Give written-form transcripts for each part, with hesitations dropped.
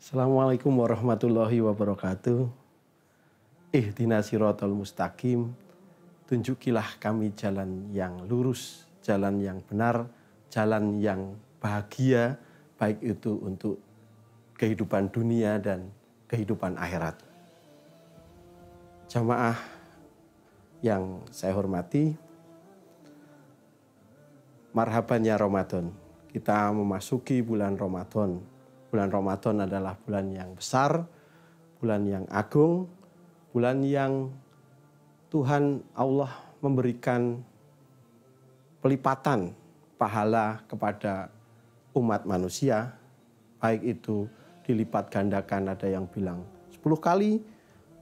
Assalamualaikum warahmatullahi wabarakatuh. Ihdinas siratal mustaqim. Tunjukilah kami jalan yang lurus, jalan yang benar, jalan yang bahagia, baik itu untuk kehidupan dunia dan kehidupan akhirat. Jamaah yang saya hormati, marhaban ya Ramadan. Kita memasuki bulan Ramadan. Bulan Ramadan adalah bulan yang besar, bulan yang agung, bulan yang Tuhan Allah memberikan pelipatan pahala kepada umat manusia, baik itu dilipat gandakan, ada yang bilang 10 kali,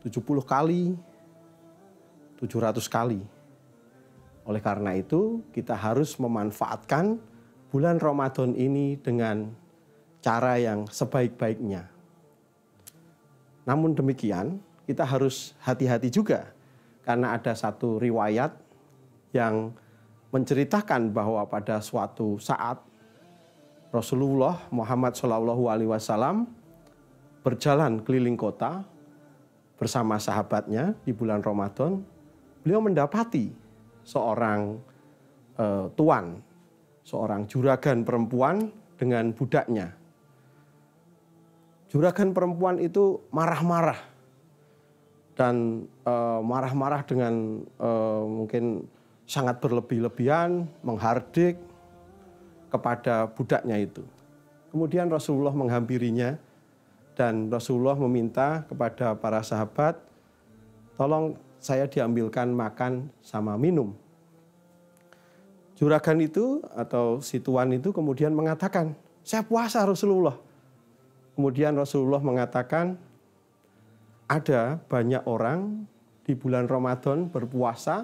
70 kali, 700 kali. Oleh karena itu, kita harus memanfaatkan bulan Ramadan ini dengan cara yang sebaik-baiknya. Namun demikian, kita harus hati-hati juga karena ada satu riwayat yang menceritakan bahwa pada suatu saat Rasulullah Muhammad SAW berjalan keliling kota bersama sahabatnya di bulan Ramadan. Beliau mendapati seorang tuan, seorang juragan perempuan dengan budaknya. Juragan perempuan itu marah-marah dan marah-marah dengan mungkin sangat berlebih-lebihan, menghardik kepada budaknya itu. Kemudian Rasulullah menghampirinya dan Rasulullah meminta kepada para sahabat, tolong saya diambilkan makan sama minum. Juragan itu atau si tuan itu kemudian mengatakan, saya puasa Rasulullah. Kemudian Rasulullah mengatakan, ada banyak orang di bulan Ramadan berpuasa,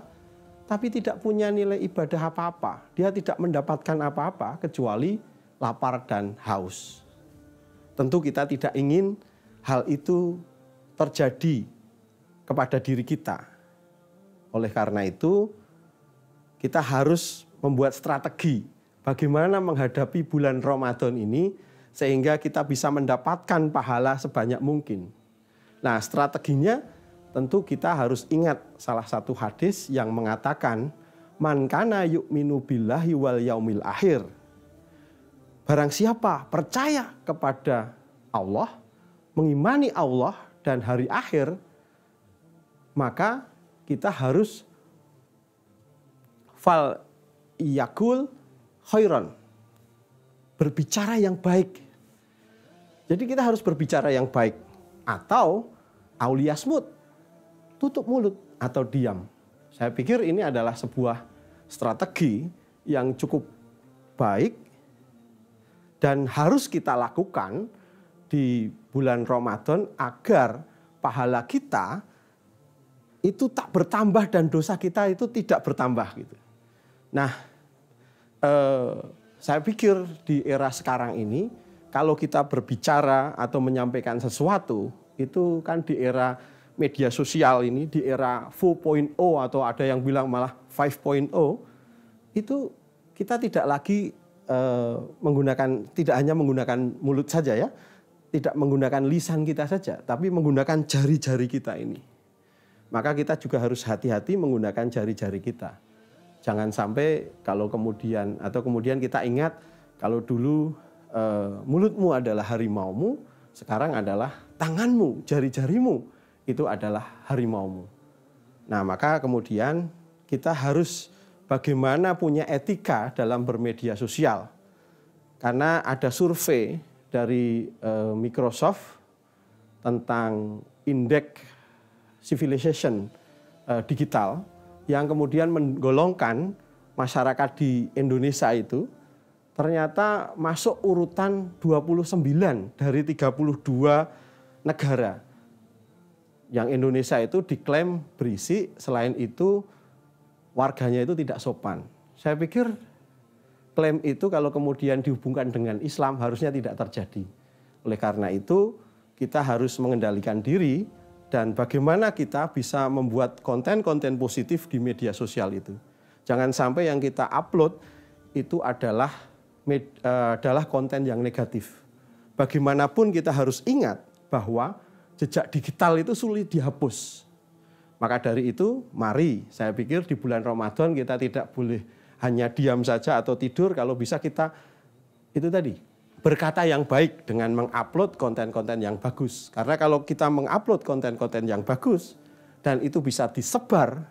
tapi tidak punya nilai ibadah apa-apa. Dia tidak mendapatkan apa-apa kecuali lapar dan haus. Tentu kita tidak ingin hal itu terjadi kepada diri kita. Oleh karena itu, kita harus membuat strategi bagaimana menghadapi bulan Ramadan ini sehingga kita bisa mendapatkan pahala sebanyak mungkin. Nah, strateginya tentu kita harus ingat salah satu hadis yang mengatakan man kana yu'minu billahi wal yaumil akhir. Barang siapa percaya kepada Allah, mengimani Allah dan hari akhir, maka kita harus fal yakul khairan, berbicara yang baik. Jadi kita harus berbicara yang baik. Atau auliyasmut, tutup mulut atau diam. Saya pikir ini adalah sebuah strategi yang cukup baik dan harus kita lakukan di bulan Ramadan agar pahala kita itu tak bertambah dan dosa kita itu tidak bertambah gitu. Nah, saya pikir di era sekarang ini kalau kita berbicara atau menyampaikan sesuatu, itu kan di era media sosial ini, di era 4.0 atau ada yang bilang malah 5.0, itu kita tidak lagi tidak hanya menggunakan mulut saja ya, tidak menggunakan lisan kita saja, tapi menggunakan jari-jari kita ini. Maka kita juga harus hati-hati menggunakan jari-jari kita. Jangan sampai kemudian kita ingat kalau dulu mulutmu adalah harimaumu, sekarang adalah tanganmu, jari-jarimu itu adalah harimaumu. Nah, maka kemudian kita harus bagaimana punya etika dalam bermedia sosial. Karena ada survei dari Microsoft tentang indeks civilization digital yang kemudian menggolongkan masyarakat di Indonesia itu ternyata masuk urutan 29 dari 32 negara. Yang Indonesia itu diklaim berisik, selain itu warganya itu tidak sopan. Saya pikir klaim itu kalau kemudian dihubungkan dengan Islam harusnya tidak terjadi. Oleh karena itu kita harus mengendalikan diri dan bagaimana kita bisa membuat konten-konten positif di media sosial itu. Jangan sampai yang kita upload itu adalah konten yang negatif. bagaimanapun kita harus ingat bahwa jejak digital itu sulit dihapus. Maka dari itu, mari saya pikir di bulan Ramadan kita tidak boleh hanya diam saja atau tidur, kalau bisa kita itu tadi berkata yang baik dengan mengupload konten-konten yang bagus. Karena kalau kita mengupload konten-konten yang bagus dan itu bisa disebar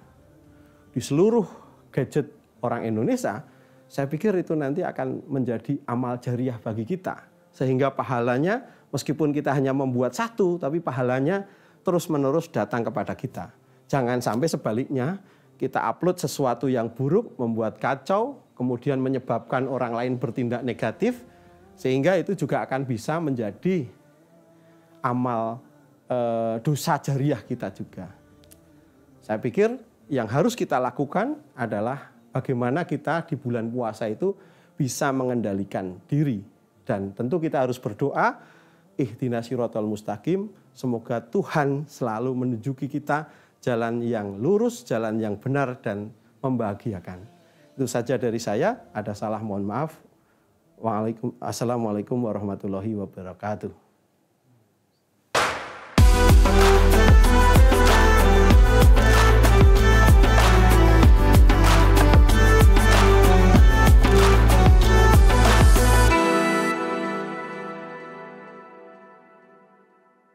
di seluruh gadget orang Indonesia, saya pikir itu nanti akan menjadi amal jariah bagi kita. Sehingga pahalanya meskipun kita hanya membuat satu, tapi pahalanya terus-menerus datang kepada kita. Jangan sampai sebaliknya, kita upload sesuatu yang buruk, membuat kacau, kemudian menyebabkan orang lain bertindak negatif, sehingga itu juga akan bisa menjadi amal dosa jariah kita juga. Saya pikir yang harus kita lakukan adalah bagaimana kita di bulan puasa itu bisa mengendalikan diri. Dan tentu kita harus berdoa, ihdinas siratal mustaqim, semoga Tuhan selalu menunjuki kita jalan yang lurus, jalan yang benar dan membahagiakan. Itu saja dari saya, ada salah mohon maaf. Assalamualaikum warahmatullahi wabarakatuh.